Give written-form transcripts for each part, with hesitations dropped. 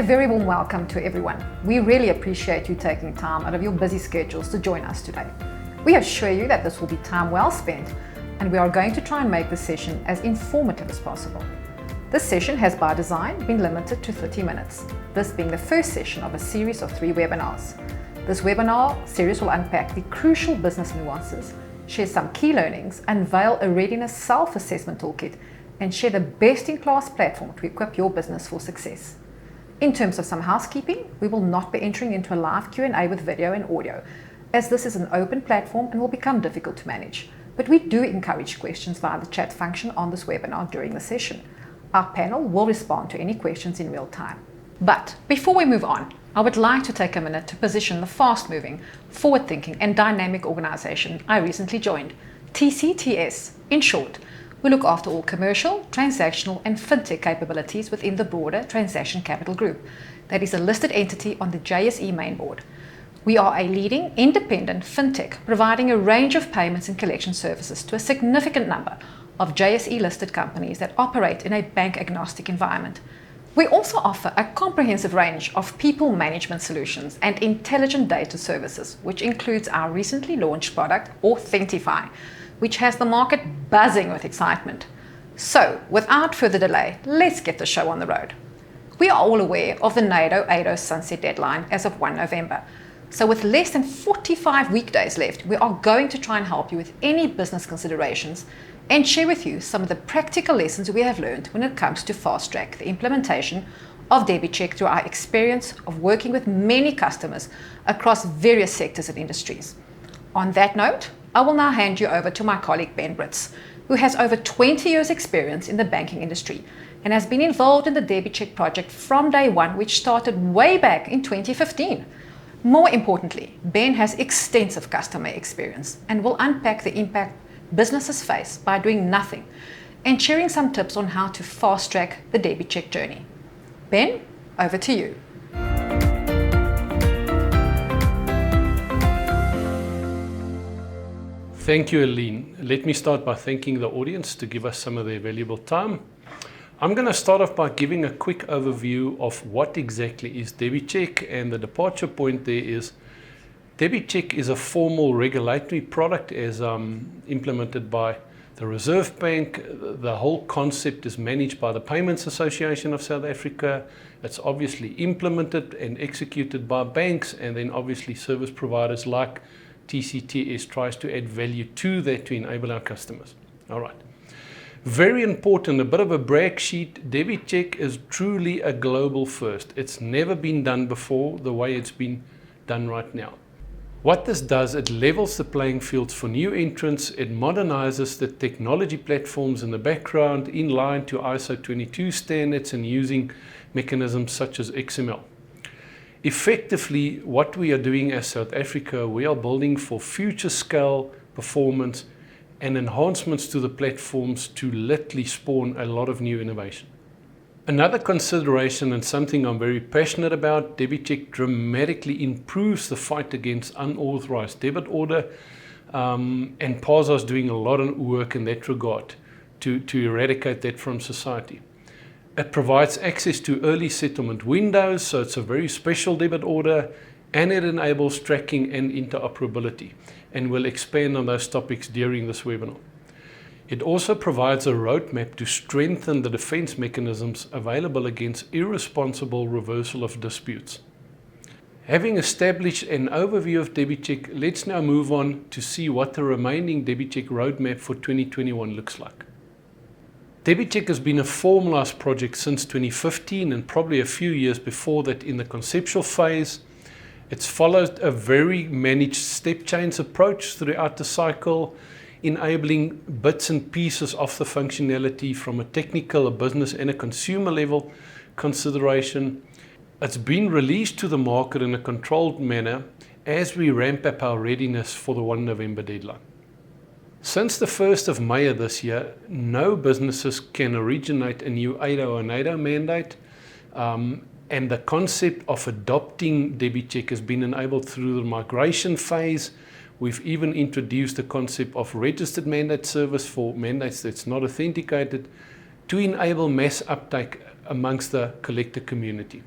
very warm welcome to everyone. We really appreciate you taking time out of your busy schedules to join us today. We assure you that this will be time well spent, and we are going to try and make the session as informative as possible. This session has by design been limited to 30 minutes, this being the first session of a series of 3 webinars. This webinar series will unpack the crucial business nuances, share some key learnings, unveil a readiness self-assessment toolkit, and share the best-in-class platform to equip your business for success. In terms of some housekeeping, we will not be entering into a live Q&A with video and audio, as this is an open platform and will become difficult to manage. But we do encourage questions via the chat function on this webinar during the session. Our panel will respond to any questions in real time. But before we move on, I would like to take a minute to position the fast-moving, forward-thinking and dynamic organization I recently joined, TCTS. In short, we look after all commercial, transactional and fintech capabilities within the broader Transaction Capital Group that is a listed entity on the JSE main board. We are a leading independent fintech providing a range of payments and collection services to a significant number of JSE listed companies that operate in a bank agnostic environment. We also offer a comprehensive range of people management solutions and intelligent data services, which includes our recently launched product, Authentify, which has the market buzzing with excitement. So, without further delay, let's get the show on the road. We are all aware of the AEDO sunset deadline as of 1 November. So with less than 45 weekdays left, we are going to try and help you with any business considerations and share with you some of the practical lessons we have learned when it comes to fast-track the implementation of DebiCheck through our experience of working with many customers across various sectors and industries. On that note, I will now hand you over to my colleague Ben Brits, who has over 20 years experience in the banking industry and has been involved in the DebiCheck project from day one, which started way back in 2015. More importantly, Ben has extensive customer experience and will unpack the impact businesses face by doing nothing and sharing some tips on how to fast-track the DebiCheck journey. Ben, over to you. Thank you, Aline. Let me start by thanking the audience to give us some of their valuable time. I'm going to start off by giving a quick overview of what exactly is DebiCheck, and the departure point there is DebiCheck is a formal regulatory product as implemented by the Reserve Bank. The whole concept is managed by the Payments Association of South Africa. It's obviously implemented and executed by banks, and then obviously service providers like TCTS tries to add value to that to enable our customers. All right. Very important, a bit of a brag sheet, DebiCheck is truly a global first. It's never been done before the way it's been done right now. What this does, it levels the playing fields for new entrants, it modernizes the technology platforms in the background in line to ISO 22 standards and using mechanisms such as XML. Effectively, what we are doing as South Africa, we are building for future scale, performance, and enhancements to the platforms to literally spawn a lot of new innovation. Another consideration, and something I'm very passionate about, DebiCheck dramatically improves the fight against unauthorized debit order, and PASA is doing a lot of work in that regard to eradicate that from society. It provides access to early settlement windows, so it's a very special debit order, and it enables tracking and interoperability, and we'll expand on those topics during this webinar. It also provides a roadmap to strengthen the defense mechanisms available against irresponsible reversal of disputes. Having established an overview of DebiCheck, let's now move on to see what the remaining DebiCheck roadmap for 2021 looks like. DebiCheck has been a formalized project since 2015 and probably a few years before that in the conceptual phase. It's followed a very managed step change approach throughout the cycle, enabling bits and pieces of the functionality from a technical, a business and a consumer level consideration. It's been released to the market in a controlled manner as we ramp up our readiness for the 1 November deadline. Since the 1st of May of this year, no businesses can originate a new AEDO and NAEDO mandate, and the concept of adopting DebiCheck has been enabled through the migration phase. We've even introduced the concept of registered mandate service for mandates that's not authenticated to enable mass uptake amongst the collector community.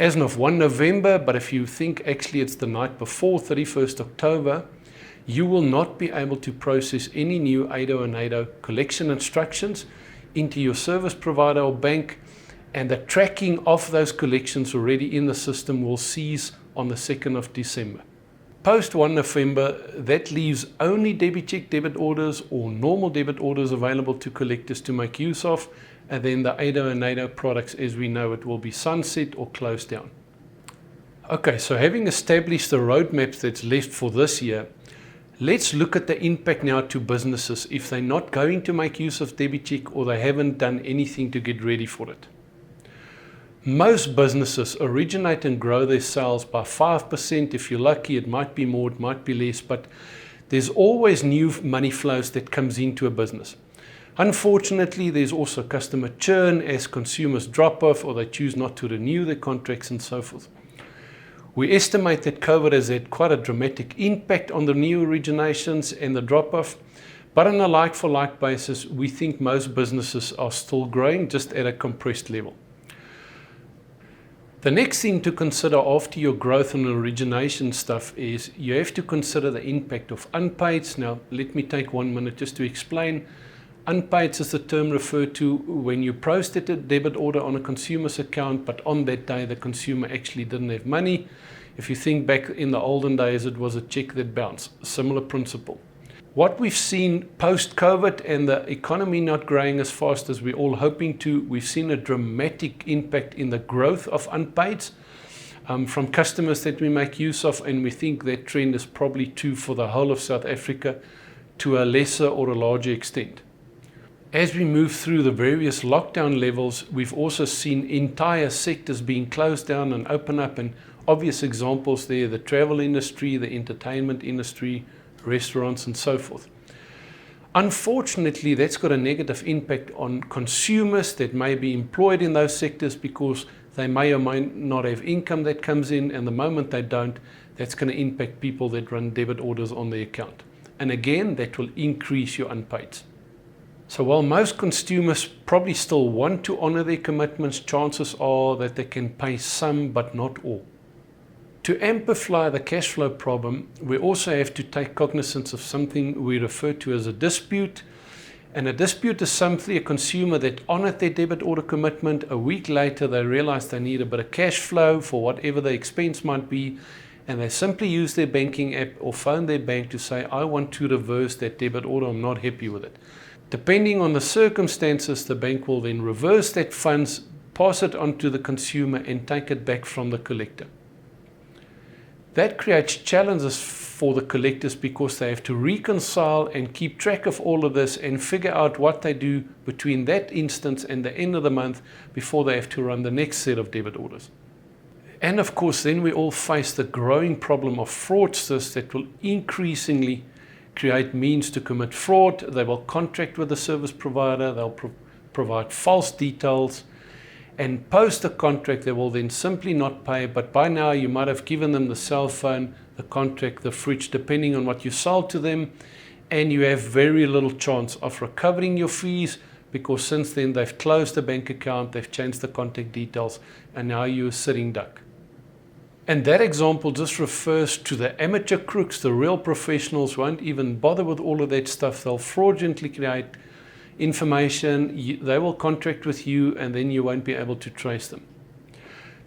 as of 1 November, but if you think actually it's the night before, 31st October, you will not be able to process any new AEDO and NAEDO collection instructions into your service provider or bank, and the tracking of those collections already in the system will cease on the 2nd of December. Post 1 November, that leaves only DebiCheck debit orders or normal debit orders available to collectors to make use of, and then the AEDO and NAEDO products, as we know it, will be sunset or closed down. Okay, so having established the roadmaps that's left for this year, let's look at the impact now to businesses if they're not going to make use of DebiCheck or they haven't done anything to get ready for it. Most businesses originate and grow their sales by 5%. If you're lucky, it might be more, it might be less, but there's always new money flows that comes into a business. Unfortunately, there's also customer churn as consumers drop off or they choose not to renew their contracts and so forth. We estimate that COVID has had quite a dramatic impact on the new originations and the drop-off, but on a like-for-like basis, we think most businesses are still growing, just at a compressed level. The next thing to consider after your growth and origination stuff is you have to consider the impact of unpaids. Now, let me take 1 minute just to explain. Unpaids is the term referred to when you processed a debit order on a consumer's account, but on that day the consumer actually didn't have money. If you think back in the olden days, it was a check that bounced. Similar principle. What we've seen post-COVID and the economy not growing as fast as we're all hoping to, we've seen a dramatic impact in the growth of unpaids from customers that we make use of, and we think that trend is probably true for the whole of South Africa to a lesser or a larger extent. As we move through the various lockdown levels, we've also seen entire sectors being closed down and open up, and obvious examples there, the travel industry, the entertainment industry, restaurants and so forth. Unfortunately, that's got a negative impact on consumers that may be employed in those sectors because they may or may not have income that comes in, and the moment they don't, that's going to impact people that run debit orders on their account. And again, that will increase your unpaids. So while most consumers probably still want to honor their commitments, chances are that they can pay some but not all. To amplify the cash flow problem, we also have to take cognizance of something we refer to as a dispute. And a dispute is simply a consumer that honored their debit order commitment. A week later, they realize they need a bit of cash flow for whatever the expense might be, and they simply use their banking app or phone their bank to say, I want to reverse that debit order, I'm not happy with it. Depending on the circumstances, the bank will then reverse that funds, pass it on to the consumer and take it back from the collector. That creates challenges for the collectors because they have to reconcile and keep track of all of this and figure out what they do between that instance and the end of the month before they have to run the next set of debit orders. And of course, then we all face the growing problem of fraudsters that will increasingly create means to commit fraud. They will contract with the service provider, they'll provide false details, and post the contract they will then simply not pay, but by now you might have given them the cell phone, the contract, the fridge, depending on what you sold to them, and you have very little chance of recovering your fees because since then they've closed the bank account, they've changed the contact details, and now you're a sitting duck. And that example just refers to the amateur crooks. The real professionals won't even bother with all of that stuff. They'll fraudulently create information, they will contract with you, and then you won't be able to trace them.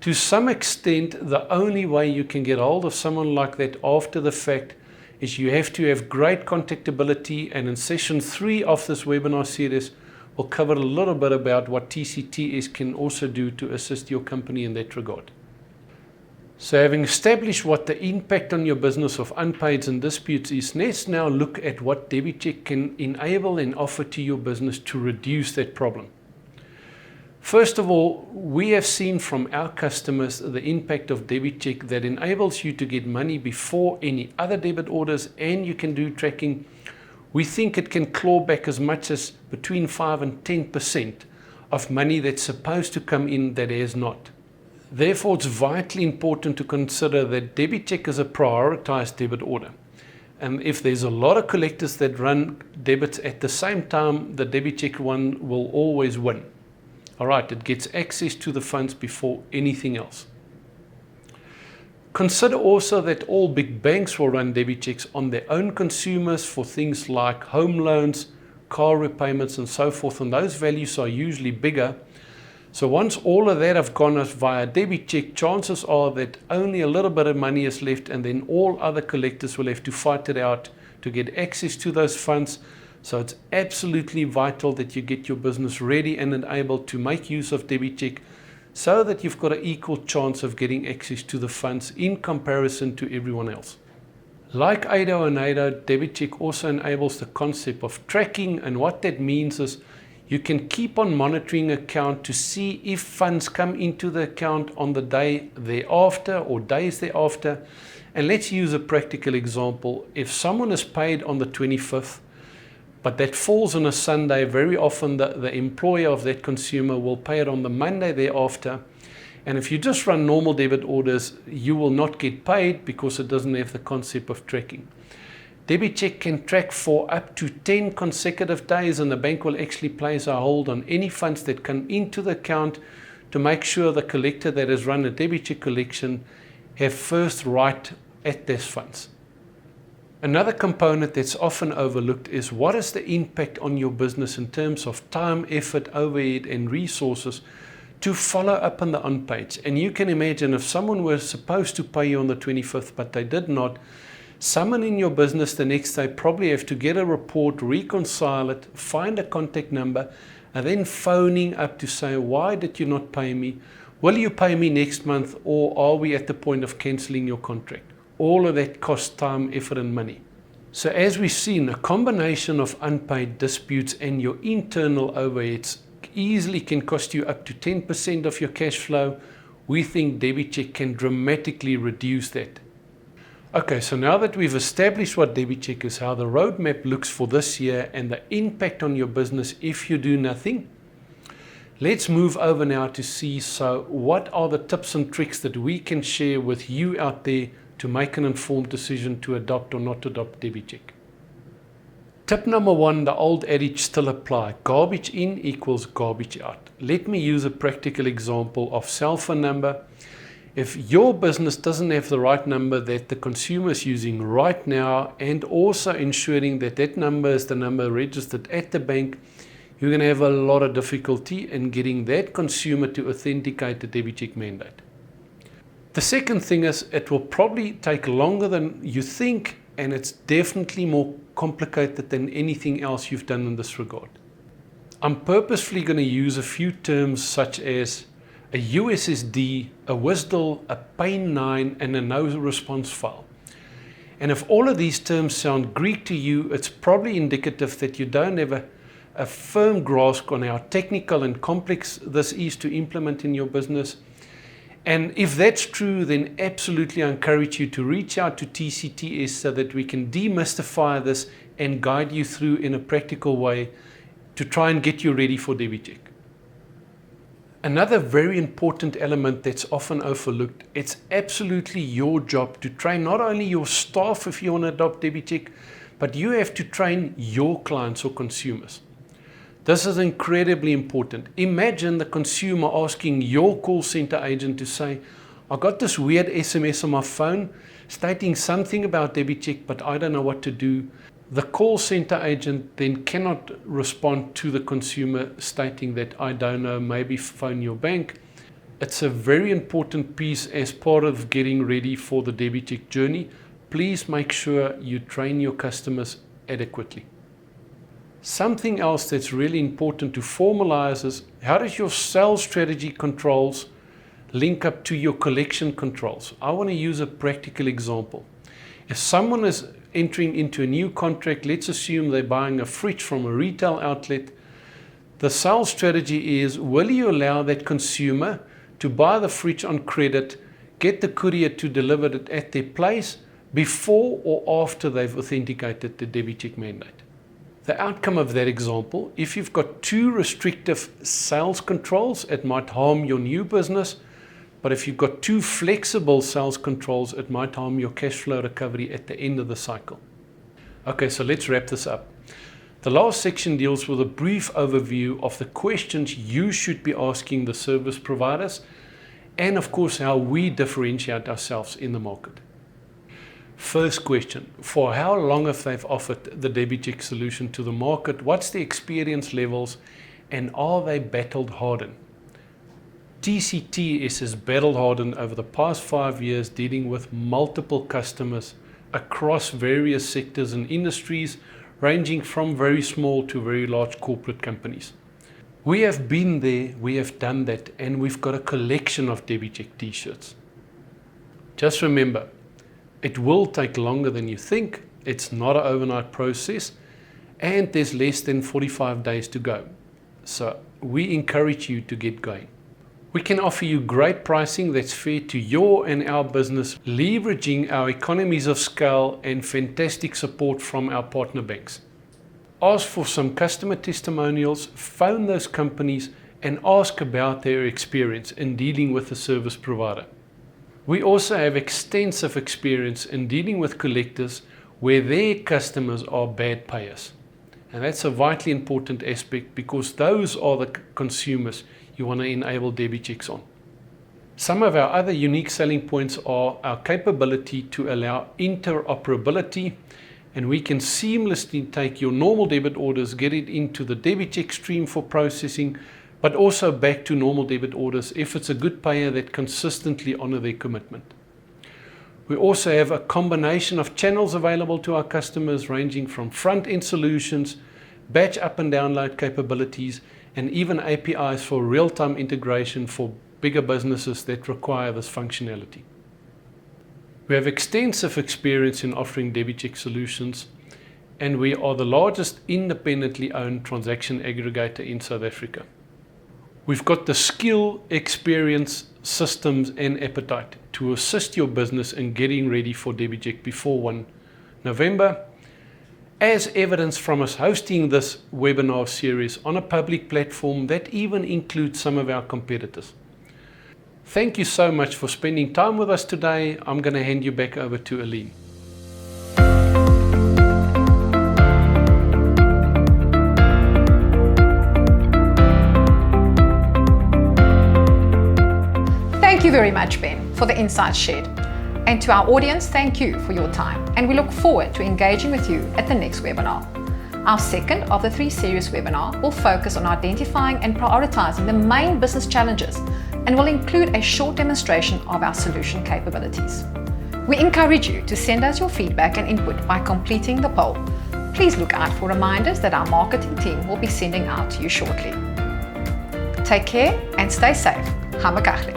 To some extent, the only way you can get hold of someone like that after the fact is you have to have great contactability, and in session 3 of this webinar series, we'll cover a little bit about what TCTS can also do to assist your company in that regard. So having established what the impact on your business of unpaids and disputes is, let's now look at what DebiCheck can enable and offer to your business to reduce that problem. First of all, we have seen from our customers the impact of DebiCheck that enables you to get money before any other debit orders, and you can do tracking. We think it can claw back as much as between 5 and 10% of money that's supposed to come in that has not. Therefore, it's vitally important to consider that DebiCheck is a prioritized debit order. And if there's a lot of collectors that run debits at the same time, the DebiCheck one will always win. All right, it gets access to the funds before anything else. Consider also that all big banks will run DebiChecks on their own consumers for things like home loans, car repayments and so forth, and those values are usually bigger. So once all of that have gone via DebiCheck, chances are that only a little bit of money is left, and then all other collectors will have to fight it out to get access to those funds. So it's absolutely vital that you get your business ready and enabled to make use of DebiCheck, so that you've got an equal chance of getting access to the funds in comparison to everyone else. Like AEDO and NAEDO, DebiCheck also enables the concept of tracking, and what that means is you can keep on monitoring an account to see if funds come into the account on the day thereafter or days thereafter. And let's use a practical example. If someone is paid on the 25th, but that falls on a Sunday, very often the employer of that consumer will pay it on the Monday thereafter. And if you just run normal debit orders, you will not get paid because it doesn't have the concept of tracking. DebiCheck can track for up to 10 consecutive days, and the bank will actually place a hold on any funds that come into the account to make sure the collector that has run a DebiCheck collection have first right at those funds. Another component that's often overlooked is what is the impact on your business in terms of time, effort, overhead and resources to follow up on the unpaid. And you can imagine if someone was supposed to pay you on the 25th but they did not, someone in your business the next day probably have to get a report, reconcile it, find a contact number, and then phoning up to say, why did you not pay me? Will you pay me next month, or are we at the point of cancelling your contract? All of that costs time, effort and money. So as we've seen, a combination of unpaid disputes and your internal overheads easily can cost you up to 10% of your cash flow. We think DebiCheck can dramatically reduce that. Okay, so now that we've established what DebiCheck is, how the roadmap looks for this year and the impact on your business if you do nothing, let's move over now to see, so what are the tips and tricks that we can share with you out there to make an informed decision to adopt or not adopt DebiCheck. Tip number one, the old adage still apply. Garbage in equals garbage out. Let me use a practical example of cell phone number. If your business doesn't have the right number that the consumer is using right now, and also ensuring that that number is the number registered at the bank, you're going to have a lot of difficulty in getting that consumer to authenticate the DebiCheck mandate. The second thing is it will probably take longer than you think, and it's definitely more complicated than anything else you've done in this regard. I'm purposefully going to use a few terms such as a USSD, a WSDL, a PAIN9 and a no response file. And if all of these terms sound Greek to you, it's probably indicative that you don't have a firm grasp on how technical and complex this is to implement in your business. And if that's true, then absolutely I encourage you to reach out to TCTS so that we can demystify this and guide you through in a practical way to try and get you ready for DebiCheck. Another very important element that's often overlooked, it's absolutely your job to train not only your staff if you want to adopt DebiCheck, but you have to train your clients or consumers. This is incredibly important. Imagine the consumer asking your call center agent to say, I got this weird SMS on my phone stating something about DebiCheck, but I don't know what to do. The call center agent then cannot respond to the consumer stating that I don't know, maybe phone your bank. It's a very important piece as part of getting ready for the DebiCheck journey. Please make sure you train your customers adequately. Something else that's really important to formalize is how does your sales strategy controls link up to your collection controls? I want to use a practical example. If someone is entering into a new contract, let's assume they're buying a fridge from a retail outlet, the sales strategy is, will you allow that consumer to buy the fridge on credit, get the courier to deliver it at their place before or after they've authenticated the DebiCheck mandate? The outcome of that example, if you've got too restrictive sales controls, it might harm your new business. But if you've got too flexible sales controls, it might harm your cash flow recovery at the end of the cycle. Okay, so let's wrap this up. The last section deals with a brief overview of the questions you should be asking the service providers and of course how we differentiate ourselves in the market. First question, for how long have they offered the DebiCheck solution to the market? What's the experience levels and are they battle hardened? TCTS has battle hardened over the past 5 years, dealing with multiple customers across various sectors and industries, ranging from very small to very large corporate companies. We have been there, we have done that, and we've got a collection of DebiCheck t-shirts. Just remember, it will take longer than you think. It's not an overnight process, and there's less than 45 days to go. So we encourage you to get going. We can offer you great pricing that's fair to your and our business, leveraging our economies of scale and fantastic support from our partner banks. Ask for some customer testimonials, phone those companies and ask about their experience in dealing with the service provider. We also have extensive experience in dealing with collectors where their customers are bad payers. And that's a vitally important aspect because those are the consumers you want to enable DebiChecks on. Some of our other unique selling points are our capability to allow interoperability, and we can seamlessly take your normal debit orders, get it into the DebiCheck stream for processing, but also back to normal debit orders if it's a good payer that consistently honor their commitment. We also have a combination of channels available to our customers, ranging from front-end solutions, batch up and download capabilities, and even APIs for real-time integration for bigger businesses that require this functionality. We have extensive experience in offering DebiCheck solutions, and we are the largest independently owned transaction aggregator in South Africa. We've got the skill, experience, systems, and appetite to assist your business in getting ready for DebiCheck before 1 November, as evidenced from us hosting this webinar series on a public platform that even includes some of our competitors. Thank you so much for spending time with us today. I'm going to hand you back over to Aline. Thank you very much, Ben, for the insights shared. And to our audience, thank you for your time, and we look forward to engaging with you at the next webinar. Our second of the 3 series webinar will focus on identifying and prioritizing the main business challenges and will include a short demonstration of our solution capabilities. We encourage you to send us your feedback and input by completing the poll. Please look out for reminders that our marketing team will be sending out to you shortly. Take care and stay safe. Hamakachli.